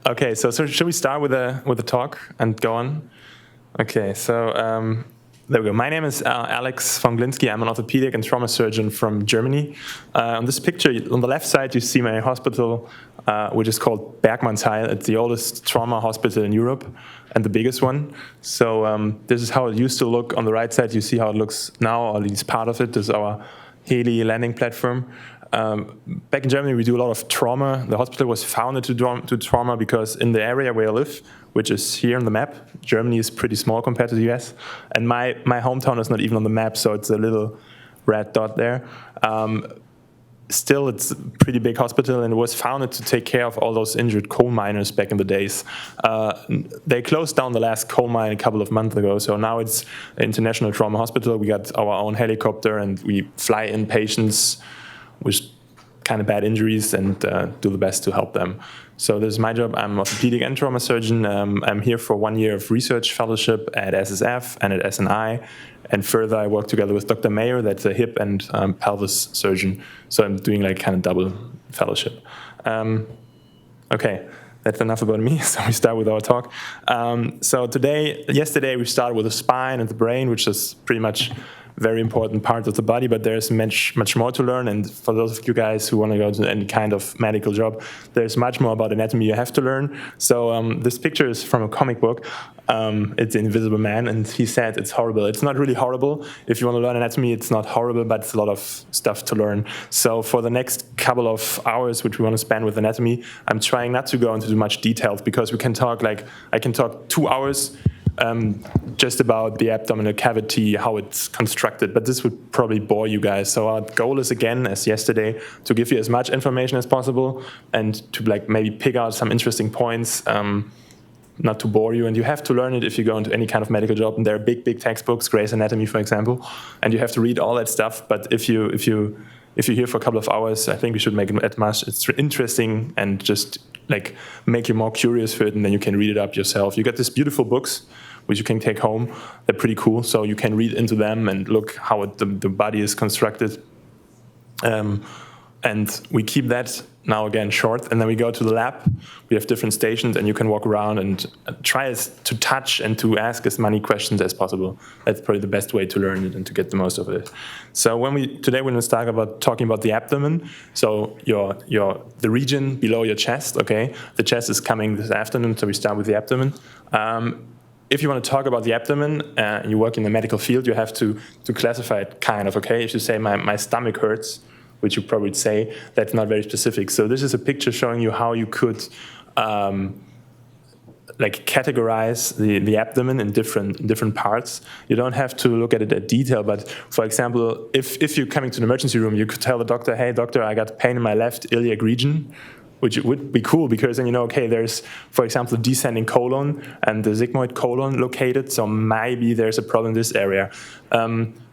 Okay, so should we start with the talk and go on? Okay, so there we go. My name is Alex von Glinski. I'm an orthopedic and trauma surgeon from Germany. On this picture, on the left side, you see my hospital, which is called Bergmannsheil. It's the oldest trauma hospital in Europe and the biggest one. So this is how it used to look. On the right side, you see how it looks now, or at least part of it. This is our heli landing platform. Back in Germany, we do a lot of trauma. The hospital was founded to trauma because in the area where I live, which is here on the map, Germany is pretty small compared to the US. And my hometown is not even on the map, so it's a little red dot there. Still, it's a pretty big hospital, and it was founded to take care of all those injured coal miners back in the days. They closed down the last coal mine a couple of months ago, so now it's an international trauma hospital. We got our own helicopter, and we fly in patients with kind of bad injuries and do the best to help them. So this is my job. I'm an orthopedic and trauma surgeon. I'm here for 1 year of research fellowship at SSF and at SNI. And further, I work together with Dr. Mayer, that's a hip and pelvis surgeon. So I'm doing like kind of double fellowship. Okay, that's enough about me. So we start with our talk. So yesterday we started with the spine and the brain, which is pretty much very important part of the body, but there's much more to learn. And for those of you guys who want to go to any kind of medical job, there's much more about anatomy you have to learn. So this picture is from a comic book. It's Invisible Man, and he said it's horrible. It's not really horrible. If you want to learn anatomy, it's not horrible, but it's a lot of stuff to learn. So for the next couple of hours, which we want to spend with anatomy, I'm trying not to go into too much details, because we can talk, I can talk 2 hours just about the abdominal cavity, how it's constructed, but this would probably bore you guys. So our goal is, again, as yesterday, to give you as much information as possible and to maybe pick out some interesting points, not to bore you. And you have to learn it if you go into any kind of medical job. And there are big textbooks, Gray's Anatomy, for example, and you have to read all that stuff. But if you're here for a couple of hours, I think we should make it as much interesting and just make you more curious for it, and then you can read it up yourself. You get these beautiful books which you can take home. They're pretty cool, so you can read into them and look how the body is constructed. And we keep that now again short, and then we go to the lab. We have different stations, and you can walk around and try to touch and to ask as many questions as possible. That's probably the best way to learn it and to get the most of it. So today we're going to start talking about the abdomen. So the region below your chest. Okay, the chest is coming this afternoon, so we start with the abdomen. If you want to talk about the abdomen, you work in the medical field, you have to classify it kind of. Okay, if you say my stomach hurts, which you probably would say, that's not very specific. So this is a picture showing you how you could categorize the abdomen in different parts. You don't have to look at it in detail, but for example, if you're coming to the emergency room, you could tell the doctor, hey doctor, I got pain in my left iliac region, which would be cool, because then you know, okay, there's, for example, the descending colon and the sigmoid colon located, so maybe there's a problem in this area.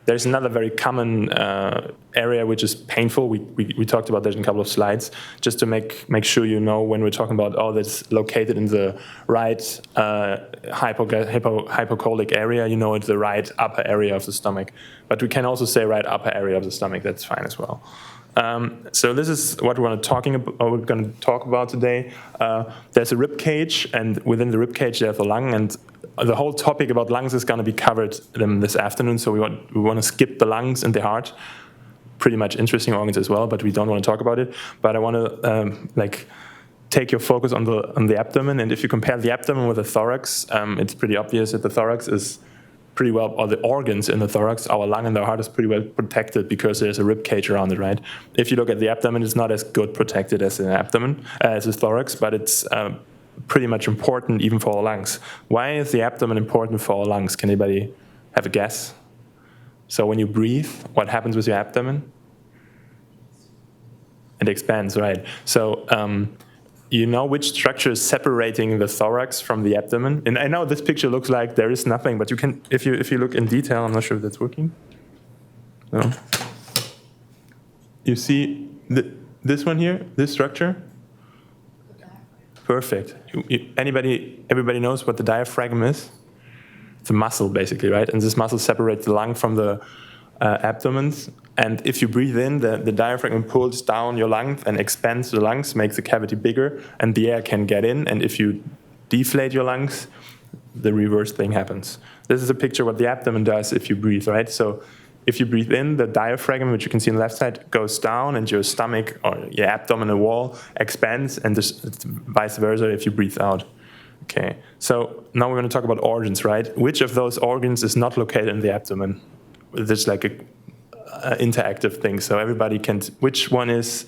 There's another very common area which is painful. We talked about that in a couple of slides, just to make sure you know when we're talking about, oh, that's located in the right hypocolic area, you know it's the right upper area of the stomach. But we can also say right upper area of the stomach, that's fine as well. So this is what we're going to talk about today. There's a rib cage, and within the rib cage there's a lung, and the whole topic about lungs is going to be covered this afternoon. So we want to skip the lungs and the heart. Pretty much interesting organs as well, but we don't want to talk about it. But I want to take your focus on the abdomen, and if you compare the abdomen with the thorax, it's pretty obvious that the thorax is pretty well, or the organs in the thorax, our lung and our heart is pretty well protected because there's a rib cage around it, right? If you look at the abdomen, it's not as good protected as the thorax, but it's pretty much important even for our lungs. Why is the abdomen important for our lungs? Can anybody have a guess? So when you breathe, what happens with your abdomen? It expands, right? So you know which structure is separating the thorax from the abdomen? And I know this picture looks like there is nothing, but you can, if you look in detail, I'm not sure if that's working. No. You see this one here, this structure? Perfect. Everybody knows what the diaphragm is? It's a muscle, basically, right? And this muscle separates the lung from the abdomen. And if you breathe in, the diaphragm pulls down your lungs and expands the lungs, makes the cavity bigger, and the air can get in. And if you deflate your lungs, the reverse thing happens. This is a picture of what the abdomen does if you breathe, right? So if you breathe in, the diaphragm, which you can see on the left side, goes down, and your stomach or your abdominal wall expands, and vice versa if you breathe out. Okay, so now we're going to talk about organs, right? Which of those organs is not located in the abdomen? There's like a interactive thing, so everybody can. Which one is?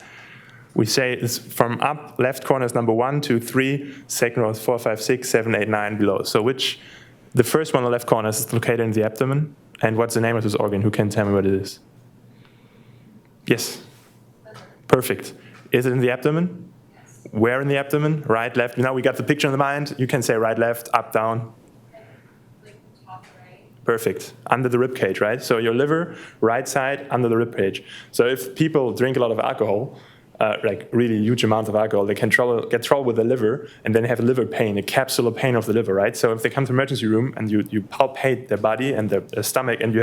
We say it's from up. Left corner is number 1, 2, 3. Second row is 4, 5, 6, 7, 8, 9 below. So the first one on the left corner is located in the abdomen. And what's the name of this organ? Who can tell me what it is? Yes. Perfect. Is it in the abdomen? Yes. Where in the abdomen? Right, left. Now we got the picture in the mind. You can say right, left, up, down. Like top, right. Perfect. Under the rib cage, right? So your liver, right side, under the rib cage. So if people drink a lot of alcohol, like really huge amounts of alcohol, they can get trouble with the liver, and then have liver pain, a capsular pain of the liver, right? So if they come to the emergency room and you palpate their body and their stomach, and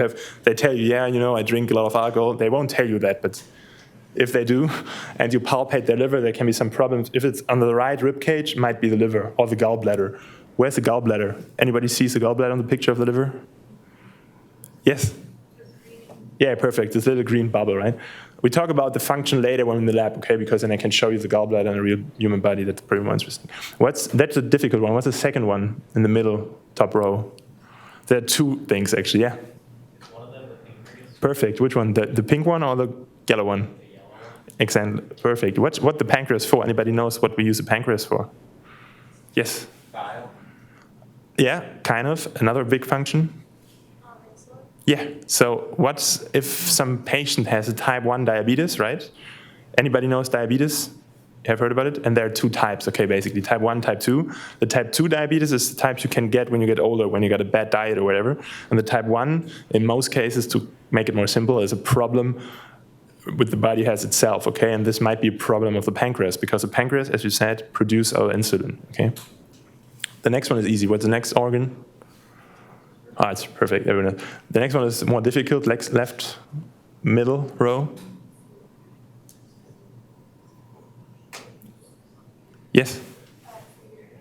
they tell you, yeah, I drink a lot of alcohol, they won't tell you that, but if they do, and you palpate their liver, there can be some problems. If it's under the right rib cage, it might be the liver or the gallbladder. Where's the gallbladder? Anybody sees the gallbladder on the picture of the liver? Yes? Yeah, perfect. This little green bubble, right? We talk about the function later when in the lab, okay? Because then I can show you the gallbladder in a real human body. That's pretty more interesting. That's a difficult one. What's the second one in the middle, top row? There are two things, actually, yeah? Is one of them the pancreas? Perfect. Which one? The pink one or the yellow one? The yellow one. Exactly. Perfect. What the pancreas for? Anybody knows what we use the pancreas for? Yes? Bile. Yeah, kind of. Another big function. Yeah, so what's if some patient has a type 1 diabetes, right? Anybody knows diabetes? You have heard about it? And there are two types, okay, basically, type 1, type 2. The type 2 diabetes is the type you can get when you get older, when you got a bad diet or whatever. And the type 1, in most cases, to make it more simple, is a problem with the body has itself, okay? And this might be a problem of the pancreas, because the pancreas, as you said, produce our insulin, okay? The next one is easy. What's the next organ? Ah, it's perfect. Everyone. The next one is more difficult. Left, middle row. Yes?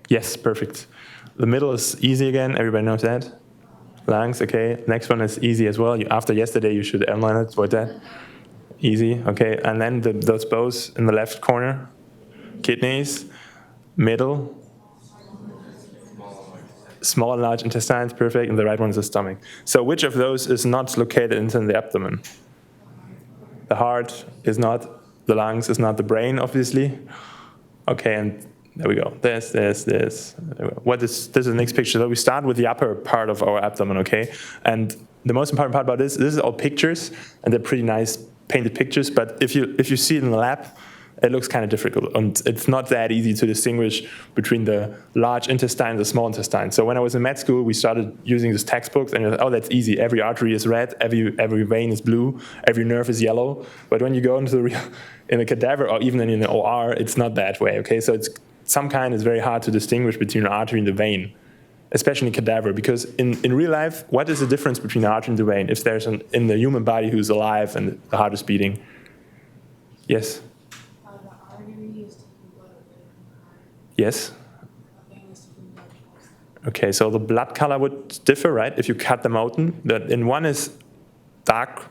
Yes, perfect. The middle is easy again. Everybody knows that. Lungs, okay. Next one is easy as well. After yesterday, you should outline it. Avoid that. Easy, okay. And then those both in the left corner. Kidneys, middle. Small and large intestines, perfect, and the right one is the stomach. So which of those is not located in the abdomen? The heart is not, the lungs is not, the brain, obviously. Okay, and there we go. This. There we go. This is the next picture. So we start with the upper part of our abdomen, okay? And the most important part about this is all pictures, and they're pretty nice painted pictures, but if you see it in the lab, it looks kind of difficult, and it's not that easy to distinguish between the large intestine and the small intestine. So when I was in med school, we started using these textbooks, and you're like, oh, that's easy. Every artery is red, every vein is blue, every nerve is yellow. But when you go into in a cadaver, or even in an OR, it's not that way, okay? So it's very hard to distinguish between an artery and the vein, especially in cadaver, because in real life, what is the difference between the artery and the vein? If there's in the human body who's alive and the heart is beating? Yes? Yes? Okay, so the blood color would differ, right? If you cut them open, in one is dark,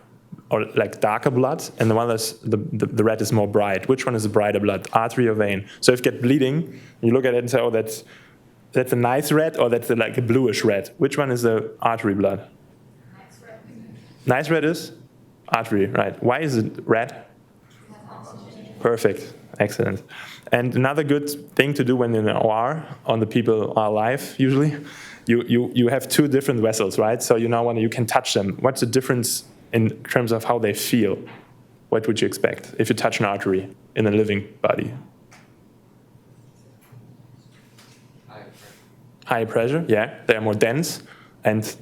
or like darker blood, and the one is the red is more bright. Which one is the brighter blood, artery or vein? So if you get bleeding, you look at it and say, oh, that's a nice red, or that's like a bluish red. Which one is the artery blood? Nice red. Nice red is artery, right? Why is it red? Perfect, excellent. And another good thing to do when in an OR, on the people are alive usually, you have two different vessels, right? So you can touch them. What's the difference in terms of how they feel? What would you expect if you touch an artery in a living body? High pressure, yeah. They are more dense, and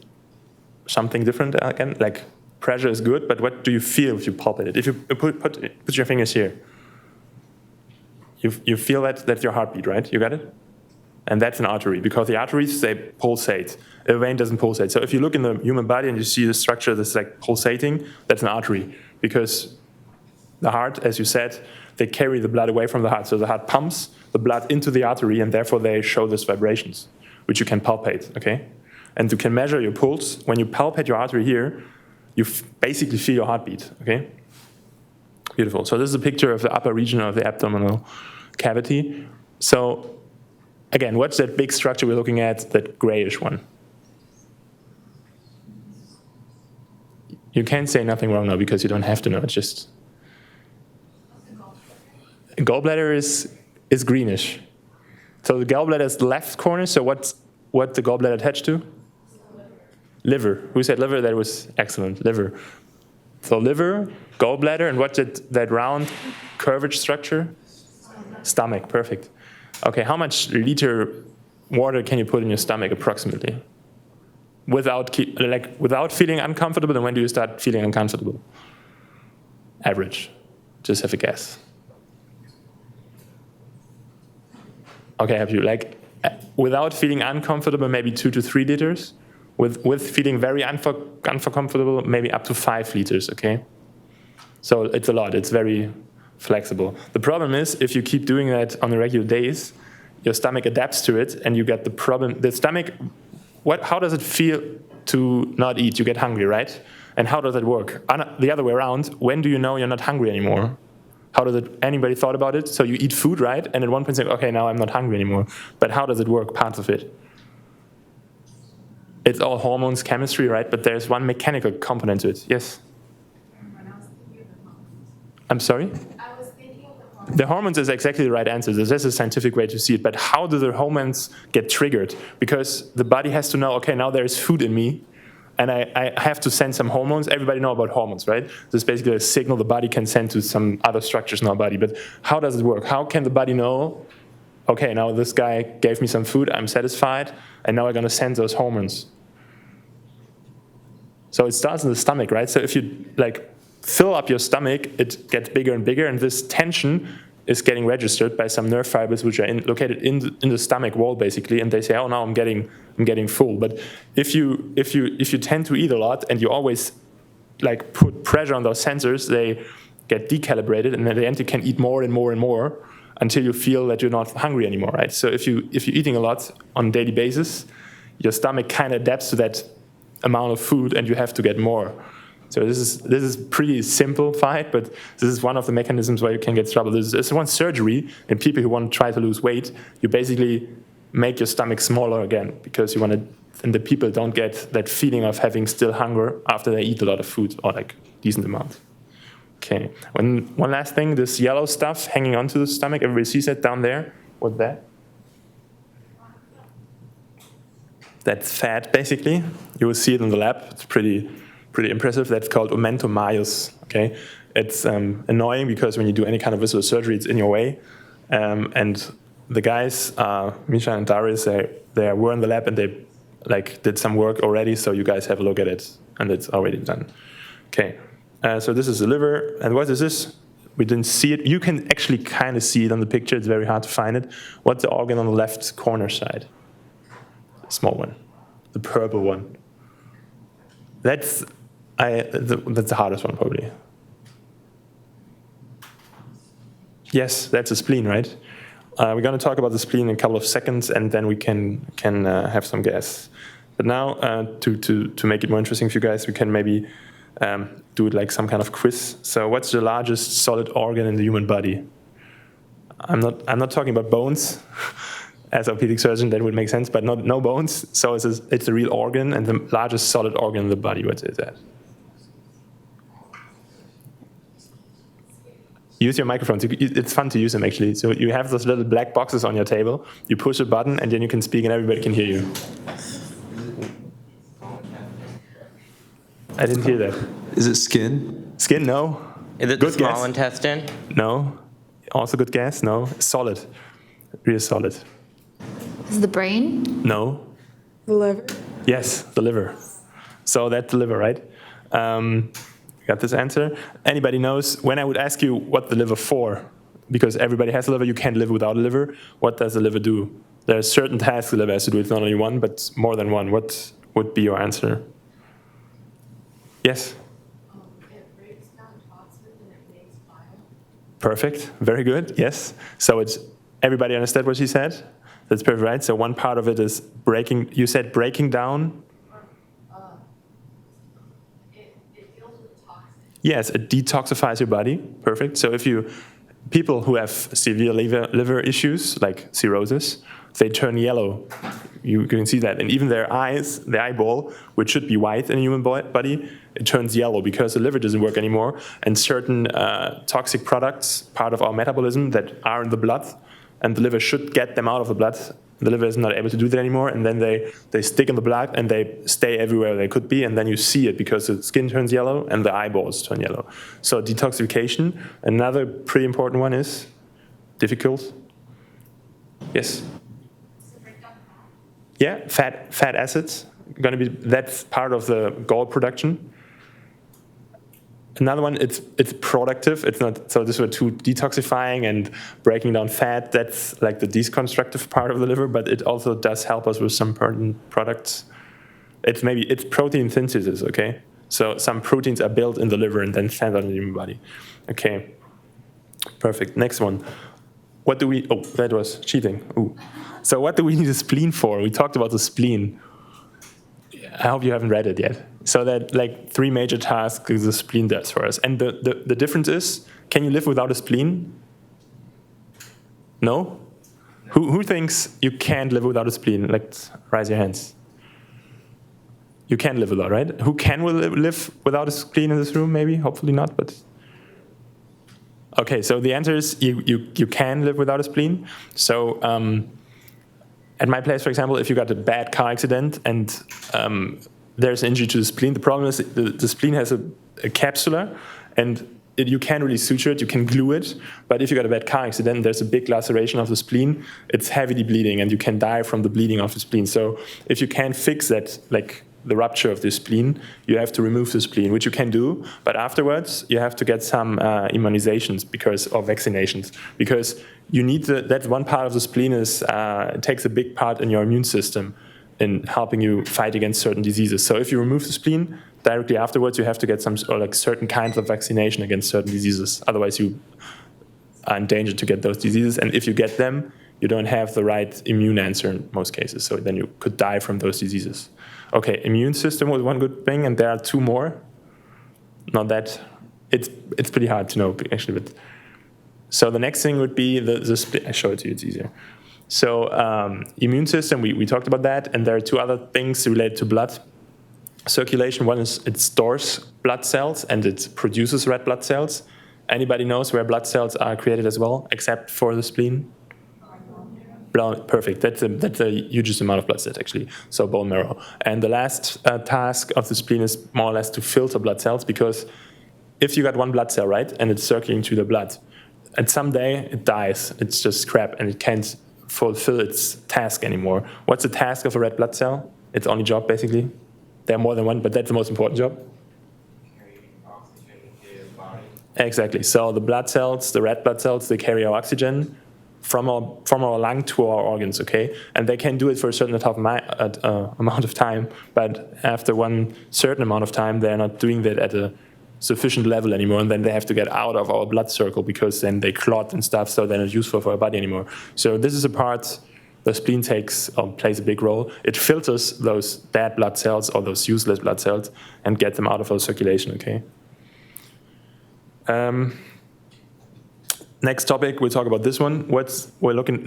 something different again. Like pressure is good, but what do you feel if you palpate it? If you put your fingers here, you feel that's your heartbeat, right? You got it? And that's an artery, because the arteries, they pulsate. A vein doesn't pulsate. So if you look in the human body and you see the structure that's like pulsating, that's an artery, because the heart, as you said, they carry the blood away from the heart. So the heart pumps the blood into the artery, and therefore they show these vibrations, which you can palpate, okay? And you can measure your pulse. When you palpate your artery here, you basically feel your heartbeat, okay? Beautiful. So this is a picture of the upper region of the abdominal cavity. So again, what's that big structure we're looking at, that grayish one? You can't say nothing wrong now because you don't have to know. It's just gallbladder is greenish. So the gallbladder is the left corner. So what the gallbladder attached to? Liver. Who said liver? That was excellent. Liver. So liver, gallbladder, and what's that round curved structure? Stomach. Perfect. Okay, how much liter water can you put in your stomach approximately? Without feeling uncomfortable, and when do you start feeling uncomfortable? Average. Just have a guess. Okay, have you without feeling uncomfortable, maybe 2 to 3 liters? With feeling very uncomfortable, maybe up to 5 liters, okay? So it's a lot, it's very flexible. The problem is, if you keep doing that on the regular days, your stomach adapts to it, and you get the problem. The stomach, how does it feel to not eat? You get hungry, right? And how does it work? The other way around, when do you know you're not hungry anymore? How does it, anybody thought about it? So you eat food, right? And at one point say, okay, now I'm not hungry anymore. But how does it work, parts of it? It's all hormones, chemistry, right? But there's one mechanical component to it. Yes? I'm sorry? I was thinking of the hormones. The hormones is exactly the right answer. This is a scientific way to see it. But how do the hormones get triggered? Because the body has to know, okay, now there's food in me, and I have to send some hormones. Everybody know about hormones, right? This is basically a signal the body can send to some other structures in our body. But how does it work? How can the body know, okay, now this guy gave me some food, I'm satisfied, and now I'm going to send those hormones? So it starts in the stomach, right? So if you fill up your stomach, it gets bigger and bigger, and this tension is getting registered by some nerve fibers which are located in the stomach wall, basically, and they say, oh, now I'm getting full. But if you tend to eat a lot and you always put pressure on those sensors, they get decalibrated, and at the end you can eat more and more and more until you feel that you're not hungry anymore, right? So if you're eating a lot on a daily basis, your stomach kind of adapts to that amount of food, and you have to get more. So this is pretty simplified, but this is one of the mechanisms where you can get trouble. There's one surgery in people who want to try to lose weight. You basically make your stomach smaller again, because you want to, and the people don't get that feeling of having still hunger after they eat a lot of food, or decent amount. Okay, one last thing, this yellow stuff hanging onto the stomach, everybody sees that down there? What's that? That's fat, basically. You will see it in the lab. It's pretty impressive. That's called omentum majus. Okay, it's annoying because when you do any kind of visual surgery, it's in your way. And the guys, Misha and Darius, they were in the lab and they did some work already. So you guys have a look at it, and it's already done. Okay, so this is the liver, and what is this? We didn't see it. You can actually kind of see it on the picture. It's very hard to find it. What's the organ on the left corner side? Small one, the purple one. That's the hardest one, probably. Yes, that's a spleen, right? We're going to talk about the spleen in a couple of seconds, and then we can have some guess. But now, to make it more interesting for you guys, we can maybe do it like some kind of quiz. So, what's the largest solid organ in the human body? I'm not talking about bones. As an orthopedic surgeon, that would make sense, but no bones. So it's a real organ, and the largest solid organ in the body. What is that? Use your microphones. It's fun to use them, actually. So you have those little black boxes on your table. You push a button, and then you can speak, and everybody can hear you. I didn't hear that. Is it skin? Skin? No. Is it the small intestine? No. Also good guess? No. Solid. Real solid. Is the brain? No. The liver? Yes, the liver. So that's the liver, right? Got this answer. Anybody knows, when I would ask you what the liver for, because everybody has a liver, you can't live without a liver, what does the liver do? There are certain tasks the liver has to do. It's not only one, but more than one. What would be your answer? Yes? It breaks down toxins and it makes bile. Perfect. Very good. Yes. So it's everybody understood what she said? That's perfect, right? So one part of it is breaking. You said breaking down. It deals with toxins. Yes, it detoxifies your body. Perfect. So if people who have severe liver issues like cirrhosis, they turn yellow. You can see that. And even their eyes, the eyeball, which should be white in a human body, it turns yellow because the liver doesn't work anymore. And certain toxic products, part of our metabolism, that are in the blood, and the liver should get them out of the blood. The liver is not able to do that anymore, and then they stick in the blood and they stay everywhere they could be, and then you see it because the skin turns yellow and the eyeballs turn yellow. So detoxification. Another pretty important one is difficult. Yes? Yeah, fat acids. That's part of the gall production. Another one, it's productive. It's not, so this were two, detoxifying and breaking down fat. That's like the deconstructive part of the liver, but it also does help us with some products. It's protein synthesis, okay? So some proteins are built in the liver and then sent out in the human body. Okay, perfect. Next one. Oh, that was cheating. Ooh. So what do we need a spleen for? We talked about the spleen. I hope you haven't read it yet. So that like 3 major tasks the spleen does for us. And the difference is, can you live without a spleen? No? Who thinks you can't live without a spleen? Let's raise your hands. You can live without, right? Who can live without a spleen in this room? Maybe, hopefully not, but. Okay, so the answer is you can live without a spleen. So at my place, for example, if you got a bad car accident and there's an injury to the spleen, the problem is the spleen has a capsular, and you can't really suture it, you can glue it, but if you got a bad car accident, there's a big laceration of the spleen, it's heavily bleeding, and you can die from the bleeding of the spleen. So if you can't fix that, like the rupture of the spleen, you have to remove the spleen, which you can do, but afterwards you have to get some immunizations or vaccinations, because you need that's one part of the spleen it takes a big part in your immune system in helping you fight against certain diseases. So if you remove the spleen, directly afterwards you have to get certain kinds of vaccination against certain diseases. Otherwise you are in danger to get those diseases, and if you get them, you don't have the right immune answer in most cases, so then you could die from those diseases. Okay, immune system was one good thing, and there are 2 more. Not that, it's pretty hard to know actually, but. So the next thing would be the spleen. I show it to you, it's easier. So immune system, we talked about that, and there are 2 other things related to blood circulation. One is it stores blood cells and it produces red blood cells. Anybody knows where blood cells are created as well, except for the spleen? Perfect. That's a hugest amount of blood cells, actually. So bone marrow. And the last task of the spleen is more or less to filter blood cells, because if you got one blood cell, right, and it's circulating through the blood, and someday it dies. It's just scrap, and it can't fulfill its task anymore. What's the task of a red blood cell? Its only job, basically. There are more than one, but that's the most important job. Carry oxygen to the body. Exactly. So the blood cells, the red blood cells, they carry our oxygen from our lung to our organs, okay? And they can do it for a certain amount of time, but after one certain amount of time, they're not doing that at a sufficient level anymore, and then they have to get out of our blood circle, because then they clot and stuff, so they're not useful for our body anymore. So this is a part the spleen plays a big role. It filters those bad blood cells or those useless blood cells and gets them out of our circulation, okay? Next topic, we'll talk about this one.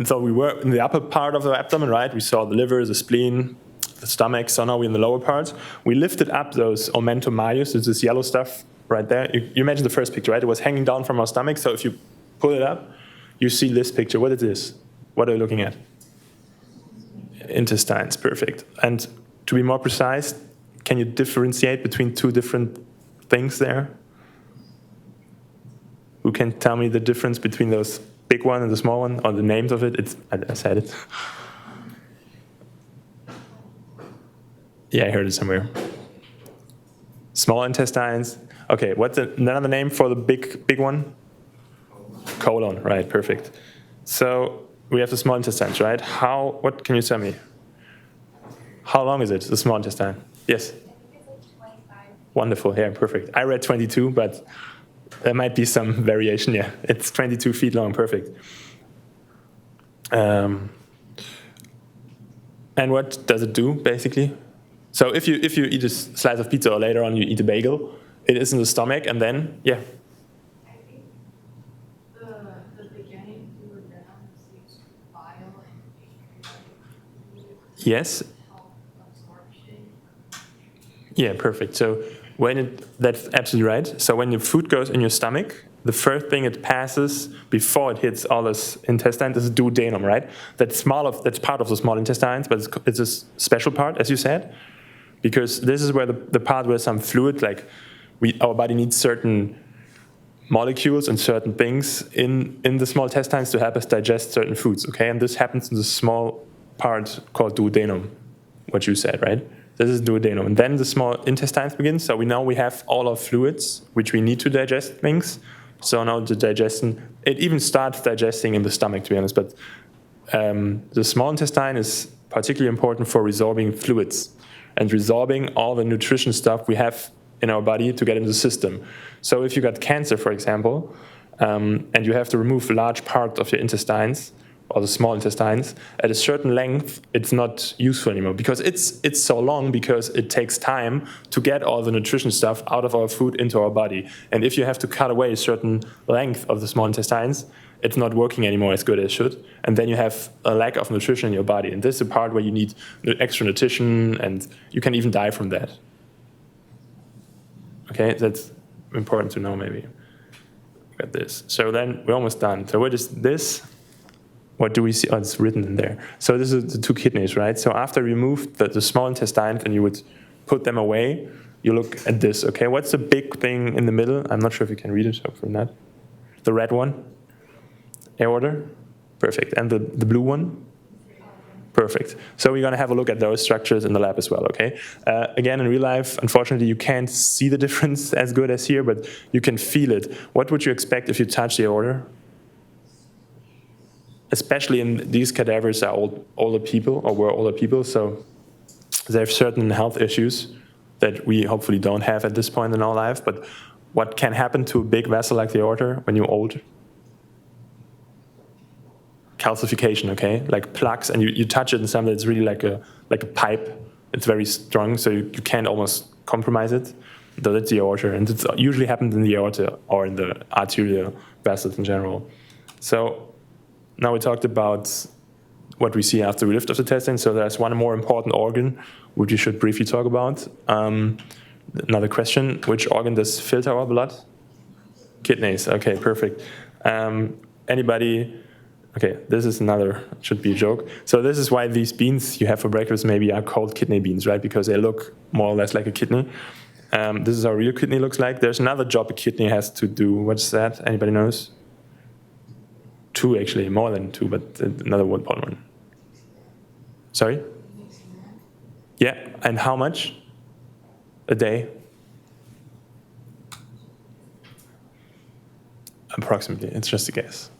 So we were in the upper part of the abdomen, right? We saw the liver, the spleen, the stomach, so now we're in the lower part. We lifted up those omentum majus, it's this yellow stuff right there. You imagine the first picture, right? It was hanging down from our stomach, so if you pull it up, you see this picture. What is this? What are you looking at? Intestines, perfect. And to be more precise, can you differentiate between 2 different things there? Who can tell me the difference between those big one and the small one, or the names of it? I said it. Yeah, I heard it somewhere. Small intestines. Okay, what's another name for the big one? Colon, right, perfect. So we have the small intestines, right? What can you tell me? How long is it, the small intestine? Yes? I think it's like 25. Wonderful, yeah, perfect. I read 22, but there might be some variation, yeah. It's 22 feet long, perfect. And what does it do, basically? So if you eat a slice of pizza or later on you eat a bagel, it is in the stomach, and then, yeah. I think the beginning you were down seems bile and pancreatic Yes? help absorption. Yeah, perfect. So that's absolutely right. So when your food goes in your stomach, the first thing it passes before it hits all this intestine is the duodenum, right? That's part of the small intestines, but it's a special part, as you said, because this is where the part where some fluid, like our body needs certain molecules and certain things in the small intestines to help us digest certain foods, okay? And this happens in the small part called duodenum, what you said, right? This is duodenum. And then the small intestines begin. So we have all our fluids, which we need to digest things. So now the digestion, it even starts digesting in the stomach, to be honest. But the small intestine is particularly important for resorbing fluids and resorbing all the nutrition stuff we have in our body to get into the system. So if you got cancer, for example, and you have to remove a large part of your intestines, or the small intestines, at a certain length, it's not useful anymore because it's so long because it takes time to get all the nutrition stuff out of our food into our body. And if you have to cut away a certain length of the small intestines, it's not working anymore as good as it should. And then you have a lack of nutrition in your body. And this is the part where you need extra nutrition, and you can even die from that. Okay, that's important to know maybe. Got this. So then we're almost done. So what is this? What do we see? Oh, it's written in there. So this is the two kidneys, right? So after you remove the small intestines and you would put them away, you look at this, okay? What's the big thing in the middle? I'm not sure if you can read it, hopefully not. The red one? Aorta? Perfect. And the blue one? Perfect. So we're going to have a look at those structures in the lab as well, okay? Again, in real life, unfortunately, you can't see the difference as good as here, but you can feel it. What would you expect if you touch the aorta? Especially in these cadavers are older people, or were older people, so they have certain health issues that we hopefully don't have at this point in our life. But what can happen to a big vessel like the aorta when you're old? Calcification, okay? Like plaques, and you touch it and something that's really like a pipe. It's very strong, so you can't almost compromise it. So that's the aorta, and it usually happens in the aorta or in the arterial vessels in general. So now we talked about what we see after we lift off the intestine. So there's one more important organ which we should briefly talk about. Another question: which organ does filter our blood? Kidneys. Okay, perfect. Anybody? Okay, this is another, should be a joke. So this is why these beans you have for breakfast maybe are called kidney beans, right? Because they look more or less like a kidney. This is how a real kidney looks like. There's another job a kidney has to do. What's that? Anybody knows? Two, actually, more than two, but another important one. Sorry? Yeah, and how much a day? Approximately, it's just a guess.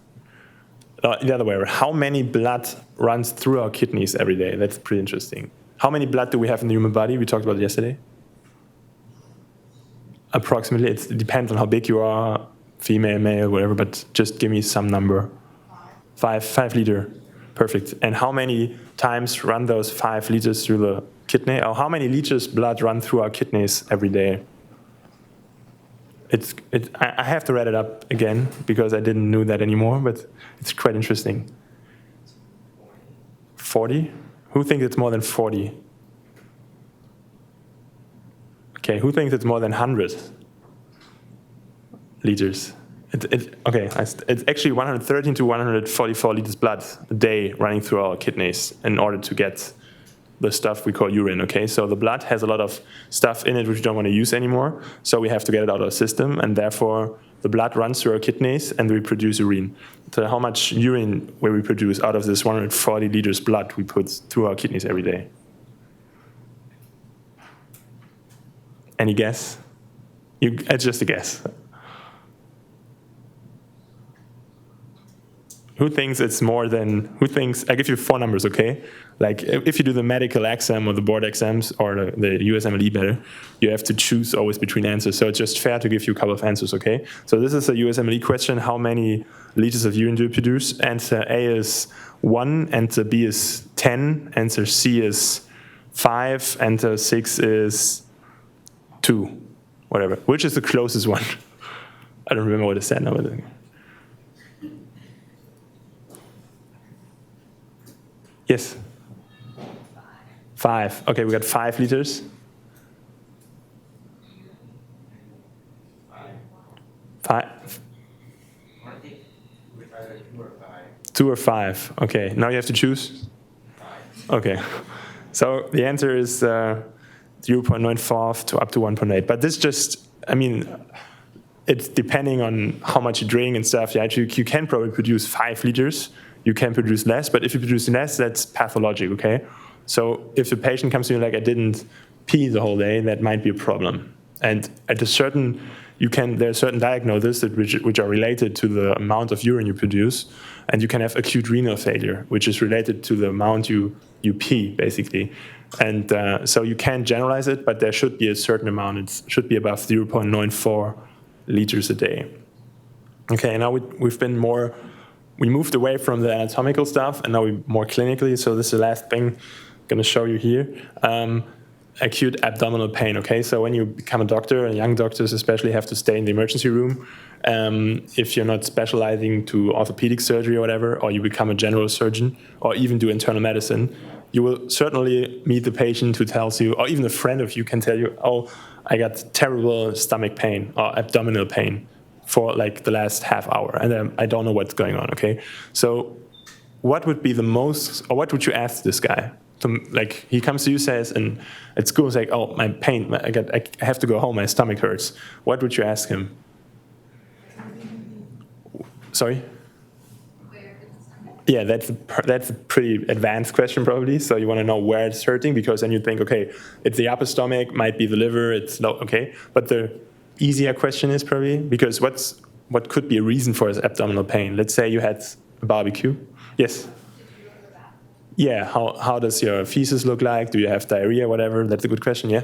The other way around, how many blood runs through our kidneys every day? That's pretty interesting. How many blood do we have in the human body? We talked about it yesterday. Approximately, it depends on how big you are, female, male, whatever, but just give me some number. 5 liter. Perfect. And how many times run those 5 liters through the kidney? Or how many liters blood run through our kidneys every day? I have to read it up again because I didn't know that anymore, but it's quite interesting. 40? Who thinks it's more than 40? Okay, who thinks it's more than 100 liters? Okay, it's actually 113 to 144 liters blood a day running through our kidneys in order to get the stuff we call urine, okay? So the blood has a lot of stuff in it which we don't want to use anymore, so we have to get it out of our system, and therefore the blood runs through our kidneys and we produce urine. So how much urine will we produce out of this 140 liters blood we put through our kidneys every day? Any guess? It's just a guess. Who thinks it's more than, who thinks, I give you 4 numbers, okay? Like if you do the medical exam or the board exams or the USMLE better, you have to choose always between answers. So it's just fair to give you a couple of answers, okay? So this is a USMLE question. How many liters of urine do you produce? Answer A is 1, answer B is 10, answer C is 5, answer 6 is 2, whatever. Which is the closest one? I don't remember what it said now. Yes? 5. Okay, we got 5 liters. 5. I think it's either 2 or 5. 2 or 5. Okay, now you have to choose? 5. Okay. So the answer is 0.94 to up to 1.8. But this just, I mean, it's depending on how much you drink and stuff. Yeah, you can probably produce 5 liters. You can produce less, but if you produce less, that's pathologic, okay? So if the patient comes to you like, I didn't pee the whole day, that might be a problem. And at a certain, there are certain diagnoses which are related to the amount of urine you produce, and you can have acute renal failure, which is related to the amount you pee, basically. And so you can't generalize it, but there should be a certain amount. It should be above 0.94 liters a day. Okay, now we've been more, we moved away from the anatomical stuff, and now we're more clinically. So this is the last thing I'm going to show you here. Acute abdominal pain, okay? So when you become a doctor, and young doctors especially have to stay in the emergency room, if you're not specializing to orthopedic surgery or whatever, or you become a general surgeon, or even do internal medicine, you will certainly meet the patient who tells you, or even a friend of you can tell you, oh, I got terrible stomach pain or abdominal pain for like the last half hour, and I don't know what's going on, okay? So what would be the most, or what would you ask this guy? Like he comes to you, says, and at school is like, oh, my pain, I have to go home, my stomach hurts. What would you ask him? Sorry? Yeah, that's a pretty advanced question probably. So you want to know where it's hurting, because then you think, okay, it's the upper stomach, might be the liver, it's no, okay. But the easier question is probably, because what could be a reason for his abdominal pain? Let's say you had a barbecue. Yes? Yeah, how does your feces look like? Do you have diarrhea, whatever? That's a good question, yeah?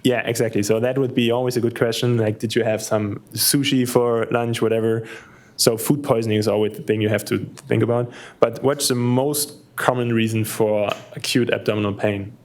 Yeah, exactly. So that would be always a good question. Like, did you have some sushi for lunch, whatever? So food poisoning is always the thing you have to think about. But what's the most common reason for acute abdominal pain?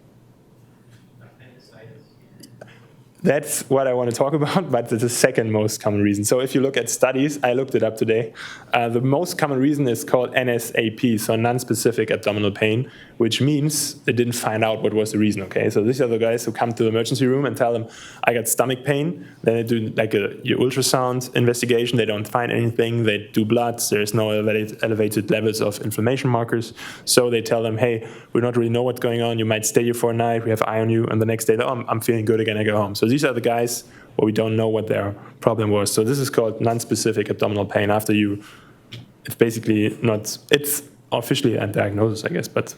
That's what I want to talk about, but it's the second most common reason. So if you look at studies, I looked it up today, the most common reason is called NSAP, so non-specific abdominal pain, which means they didn't find out what was the reason, okay? So these are the guys who come to the emergency room and tell them, I got stomach pain. Then they do like your ultrasound investigation. They don't find anything. They do bloods. There's no elevated levels of inflammation markers. So they tell them, hey, we don't really know what's going on. You might stay here for a night. We have eye on you. And the next day, oh, I'm feeling good again. I go home. So these are the guys where we don't know what their problem was. So this is called non-specific abdominal pain. After you, it's basically not, it's officially a diagnosis, I guess. But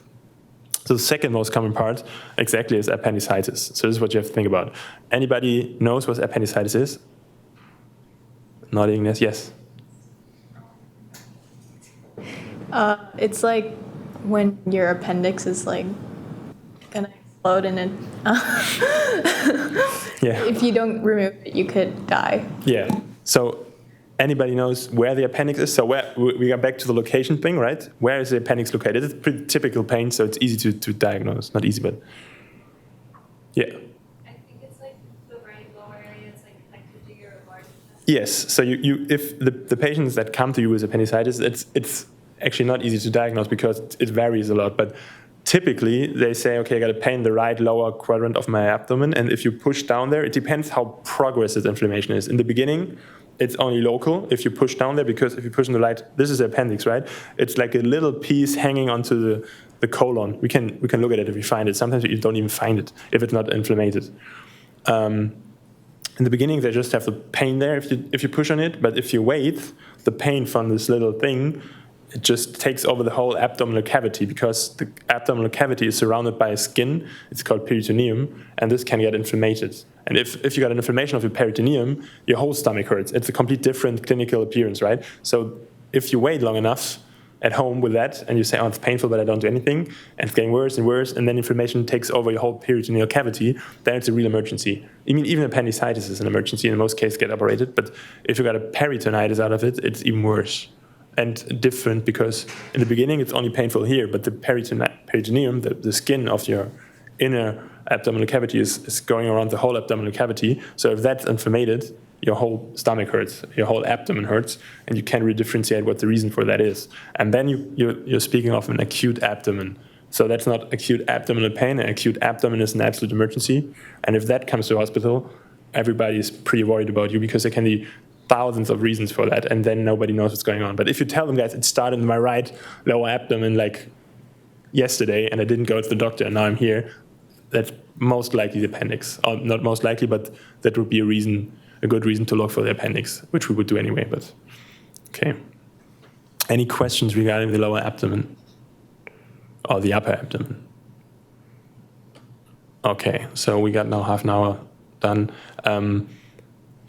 so the second most common part exactly is appendicitis. So this is what you have to think about. Anybody knows what appendicitis is? Nodding, yes. It's like when your appendix is like gonna explode and it, Yeah. if you don't remove it, you could die. Yeah. So anybody knows where the appendix is? So we got back to the location thing, right? Where is the appendix located? It's pretty typical pain, so it's easy to diagnose. Not easy, but yeah. I think it's like the right lower area. It's like connected to your large intestine. Yes. So you if the patients that come to you with appendicitis, it's actually not easy to diagnose because it varies a lot. But typically, they say, okay, I got a pain in the right lower quadrant of my abdomen, and if you push down there, it depends how progressive the inflammation is. In the beginning, it's only local if you push down there, because if you push in the right, this is the appendix, right? It's like a little piece hanging onto the colon. We can look at it if we find it. Sometimes you don't even find it if it's not inflamed. In the beginning, they just have the pain there if you push on it, but if you wait, the pain from this little thing, it just takes over the whole abdominal cavity, because the abdominal cavity is surrounded by a skin. It's called peritoneum, and this can get inflamed. And if you got an inflammation of your peritoneum, your whole stomach hurts. It's a complete different clinical appearance, right? So if you wait long enough at home with that, and you say, oh, it's painful, but I don't do anything, and it's getting worse and worse, and then inflammation takes over your whole peritoneal cavity, then it's a real emergency. I mean, even appendicitis is an emergency, and in most cases get operated, but if you got a peritonitis out of it, it's even worse. And different, because in the beginning it's only painful here, but the peritoneum, the skin of your inner abdominal cavity is going around the whole abdominal cavity, so if that's inflamed, your whole stomach hurts, your whole abdomen hurts, and you can't really differentiate what the reason for that is. And then you're speaking of an acute abdomen. So that's not acute abdominal pain. An acute abdomen is an absolute emergency. And if that comes to hospital, everybody is pretty worried about you, because there can be thousands of reasons for that, and then nobody knows what's going on. But if you tell them, guys, it started in my right lower abdomen like yesterday, and I didn't go to the doctor, and now I'm here, that's most likely the appendix. Or not most likely, but that would be a good reason to look for the appendix, which we would do anyway, but okay. Any questions regarding the lower abdomen or the upper abdomen? Okay, so we got now half an hour done.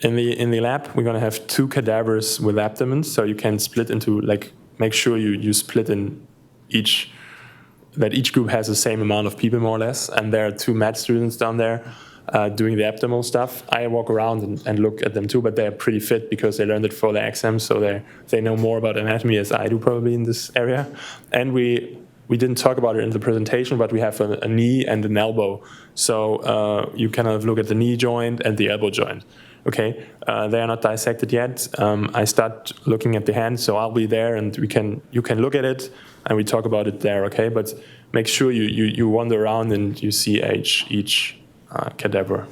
In the lab, we're gonna have 2 cadavers with abdomens, so you can split into, like, make sure you split in each, that each group has the same amount of people more or less, and there are 2 med students down there doing the abdominal stuff. I walk around and look at them too, but they're pretty fit because they learned it for their exams, so they know more about anatomy as I do probably in this area. And we didn't talk about it in the presentation, but we have a knee and an elbow. So you kind of look at the knee joint and the elbow joint. Okay, they are not dissected yet. I start looking at the hand, so I'll be there, and you can look at it, and we talk about it there. Okay, but make sure you wander around and you see each cadaver.